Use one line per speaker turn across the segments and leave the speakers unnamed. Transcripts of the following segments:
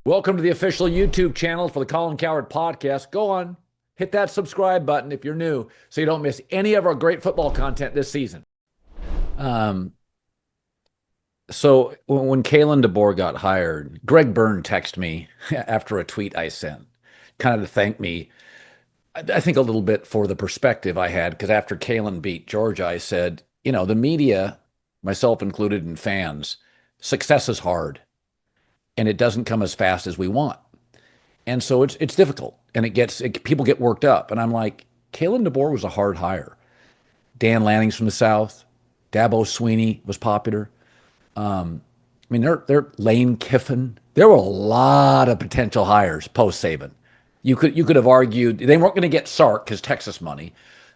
Welcome to the official YouTube channel for the Colin Cowherd podcast. Go on, hit that subscribe button if you're new so you don't miss any of our great football content this season. So when Kalen DeBoer got hired, Greg Byrne texted me after a tweet I sent, kind of to thank me, I think a little bit for the perspective I had, because after Kalen beat Georgia, I said, the media, myself included, and fans, success is hard. And it doesn't come as fast as we want. And so it's difficult, and people get worked up. And I'm like, Kalen DeBoer was a hard hire. Dan Lanning's from the South. Dabo Sweeney was popular. They're Lane Kiffin. There were a lot of potential hires post Saban. You could have argued they weren't going to get Sark because Texas money,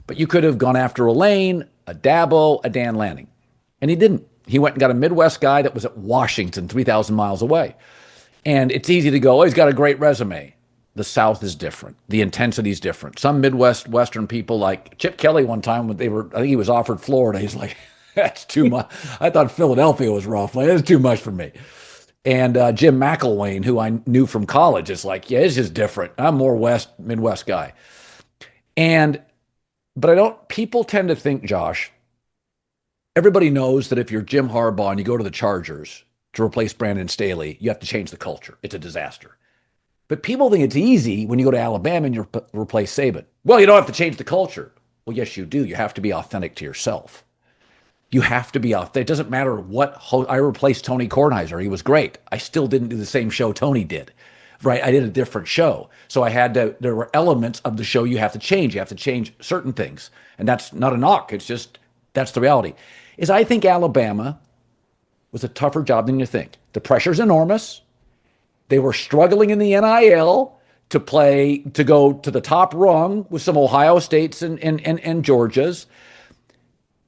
but you could have gone after a Lane, a Dabo, a Dan Lanning, and he didn't. He went and got a Midwest guy that was at Washington, 3,000 miles away. And it's easy to go, oh, he's got a great resume. The South is different. The intensity is different. Some Western people, like Chip Kelly one time, when I think he was offered Florida, he's like, that's too much. I thought Philadelphia was rough. Like, that's too much for me. And Jim McElwain, who I knew from college, is like, yeah, it's just different. I'm more Midwest guy. But people tend to think, Josh, everybody knows that if you're Jim Harbaugh and you go to the Chargers to replace Brandon Staley, you have to change the culture. It's a disaster. But people think it's easy when you go to Alabama and you replace Saban. Well, you don't have to change the culture. Well, yes, you do. You have to be authentic to yourself. You have to be authentic. It doesn't matter I replaced Tony Kornheiser. He was great. I still didn't do the same show Tony did, right? I did a different show. So there were elements of the show you have to change. You have to change certain things. And that's not a knock. It's just, that's the reality. I think Alabama was a tougher job than you think. The pressure's enormous. They were struggling in the NIL to go to the top rung with some Ohio States and Georgias.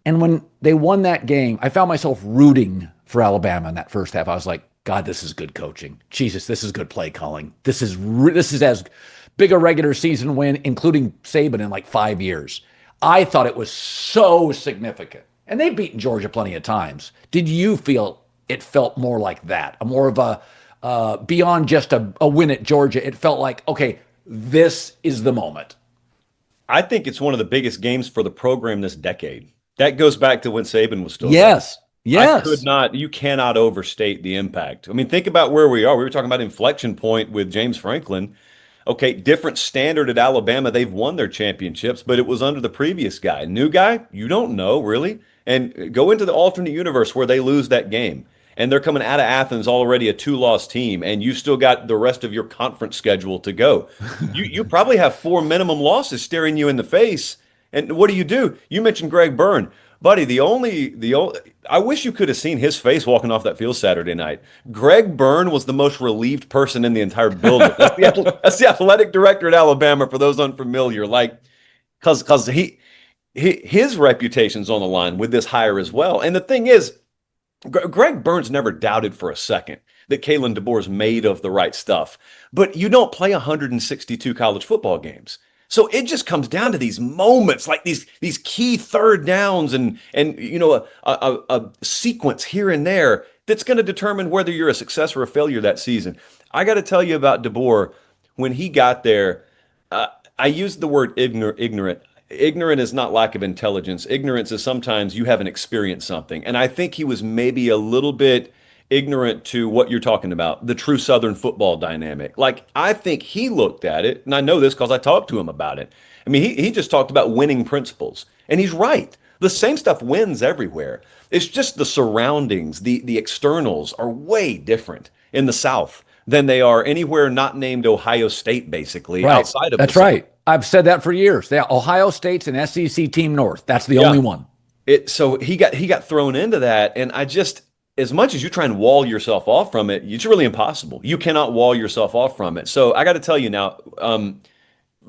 And when they won that game, I found myself rooting for Alabama in that first half. I was like, God, this is good coaching. Jesus, this is good play calling. This is as big a regular season win, including Saban, in like 5 years. I thought it was so significant. And they've beaten Georgia plenty of times. Did you feel it felt more like that? More of a, beyond just a win at Georgia, it felt like, okay, this is the moment.
I think it's one of the biggest games for the program this decade. That goes back to when Saban was still
Yes.
there.
Yes.
You cannot overstate the impact. I mean, think about where we are. We were talking about inflection point with James Franklin. Okay, different standard at Alabama. They've won their championships, but it was under the previous guy. New guy, you don't know, really. And go into the alternate universe where they lose that game. And they're coming out of Athens already a 2-loss team, and you still got the rest of your conference schedule to go. You probably have 4 minimum losses staring you in the face. And what do? You mentioned Greg Byrne. Buddy, I wish you could have seen his face walking off that field Saturday night. Greg Byrne was the most relieved person in the entire building. That's the athletic director at Alabama, for those unfamiliar. Like, because his reputation's on the line with this hire as well. And the thing is, Greg Byrne's never doubted for a second that Kalen DeBoer's made of the right stuff. But you don't play 162 college football games. So it just comes down to these moments, like these key third downs and a sequence here and there that's going to determine whether you're a success or a failure that season. I got to tell you about DeBoer. When he got there, I used the word ignorant. Ignorant is not lack of intelligence. Ignorance is sometimes you haven't experienced something. And I think he was maybe a little bit ignorant to what you're talking about, the true Southern football dynamic. Like, I think he looked at it, and I know this because I talked to him about it. I mean, he just talked about winning principles, and he's right. The same stuff wins everywhere. It's just the surroundings, the externals are way different in the South than they are anywhere not named Ohio State, basically,
right.
Outside of
That's
the
right.
South.
I've said that for years. Ohio State's an SEC team North. That's the only one.
So he got thrown into that, and as much as you try and wall yourself off from it, it's really impossible. You cannot wall yourself off from it. So I got to tell you now,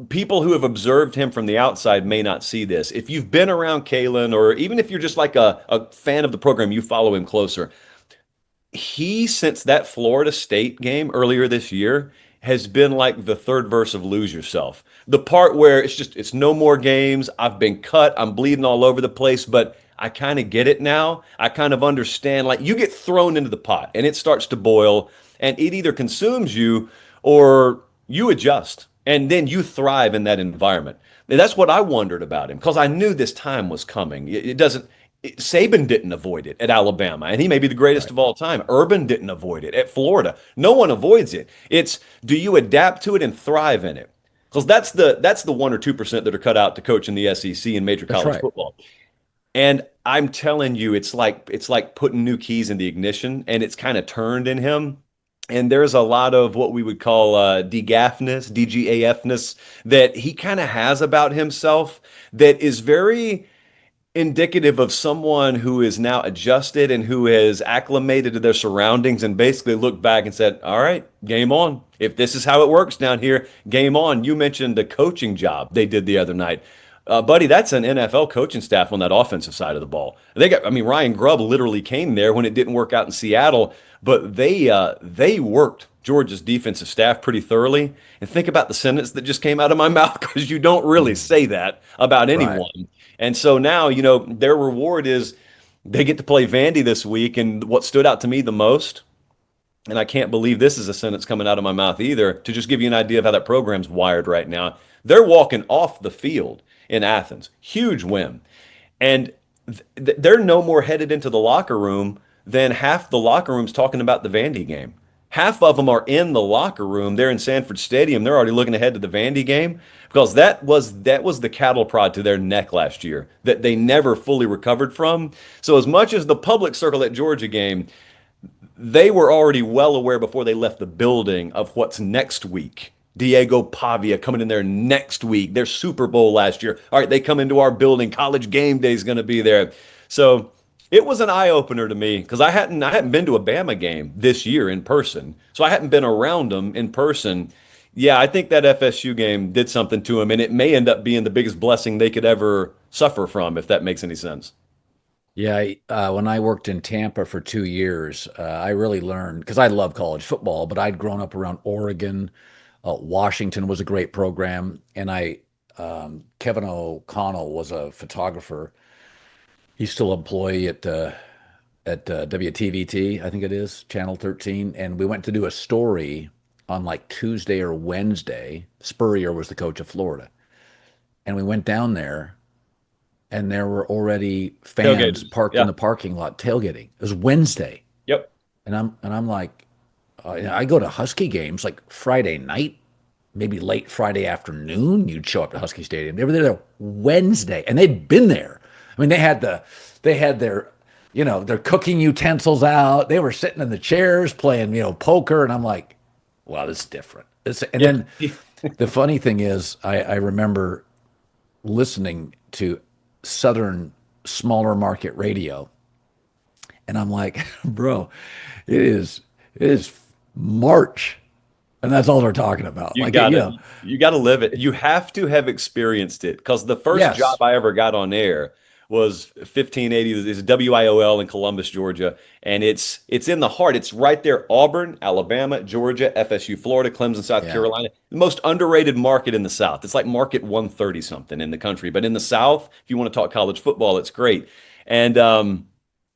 people who have observed him from the outside may not see this. If you've been around Kalen, or even if you're just like a fan of the program, you follow him closer. Since that Florida State game earlier this year, has been like the third verse of Lose Yourself. The part where it's no more games. I've been cut. I'm bleeding all over the place, but I kind of get it now. I kind of understand. Like, you get thrown into the pot and it starts to boil. and it either consumes you or you adjust, and then you thrive in that environment. And that's what I wondered about him because I knew this time was coming. It doesn't. Saban didn't avoid it at Alabama, and he may be the greatest
Right.
of all time. Urban didn't avoid it at Florida. No one avoids it. It's do you adapt to it and thrive in it? Because that's the 1 or 2% that are cut out to coach in the SEC and major
That's
college
right.
football. And I'm telling you, it's like putting new keys in the ignition, and it's kind of turned in him. And there's a lot of what we would call DGAFness, DGAFness that he kind of has about himself that is very indicative of someone who is now adjusted and who has acclimated to their surroundings and basically looked back and said, all right, game on. If this is how it works down here, game on. You mentioned the coaching job they did the other night. Buddy, that's an NFL coaching staff on that offensive side of the ball. I mean, Ryan Grubb literally came there when it didn't work out in Seattle, but they worked Georgia's defensive staff pretty thoroughly. And think about the sentence that just came out of my mouth because you don't really
Mm.
say that about
Right.
anyone. And so now, their reward is they get to play Vandy this week. And what stood out to me the most, and I can't believe this is a sentence coming out of my mouth either, to just give you an idea of how that program's wired right now. They're walking off the field in Athens. Huge win. And they're no more headed into the locker room than half the locker room's talking about the Vandy game. Half of them are in the locker room. They're in Sanford Stadium. They're already looking ahead to the Vandy game because that was the cattle prod to their neck last year that they never fully recovered from. So as much as the public circle at Georgia game, they were already well aware before they left the building of what's next week. Diego Pavia coming in there next week. Their Super Bowl last year. All right, they come into our building. College game day is going to be there. So it was an eye opener to me because I hadn't been to a Bama game this year in person. So I hadn't been around them in person. Yeah, I think that FSU game did something to them, and it may end up being the biggest blessing they could ever suffer from, if that makes any sense.
Yeah, when I worked in Tampa for 2 years, I really learned because I love college football, but I'd grown up around Oregon. Washington was a great program, and Kevin O'Connell was a photographer. He's still an employee at WTVT, I think it is, Channel 13, and we went to do a story on like Tuesday or Wednesday. Spurrier was the coach of Florida, and we went down there and there were already fans
Tailgaters.
parked in
Yeah.
the parking lot tailgating. It was Wednesday,
Yep.
and I'm like, I go to Husky games like Friday night, maybe late Friday afternoon. You'd show up to Husky Stadium. They were there Wednesday, and they'd been there. I mean, they had their their cooking utensils out. They were sitting in the chairs playing poker, and I'm like, wow, this is different. And
Yeah.
then the funny thing is, I remember listening to Southern smaller market radio, and I'm like, bro, it is March, and that's all they're talking about.
You
Like,
got it. You got to live it. You have to have experienced it because the first job
yes,
I ever got on air was 1580 is WIOL in Columbus, Georgia, and it's in the heart. It's right there, Auburn, Alabama, Georgia, FSU, Florida, Clemson, South
yeah,
Carolina. The most underrated market in the South. It's like market 130 something in the country, but in the South, if you want to talk college football, it's great. And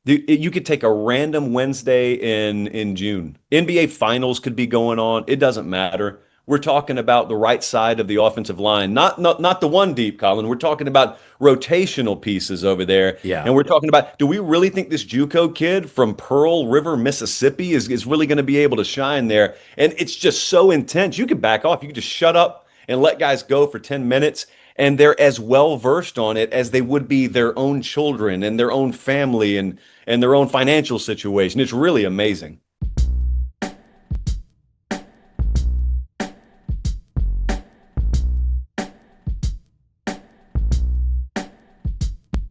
you could take a random Wednesday in June. NBA finals could be going on. It doesn't matter. We're talking about the right side of the offensive line, not the one deep, Colin. We're talking about rotational pieces over there,
yeah.
and we're talking about do we really think this JUCO kid from Pearl River, Mississippi, is really going to be able to shine there? And it's just so intense. You can back off. You can just shut up and let guys go for 10 minutes, and they're as well versed on it as they would be their own children and their own family and their own financial situation. It's really amazing.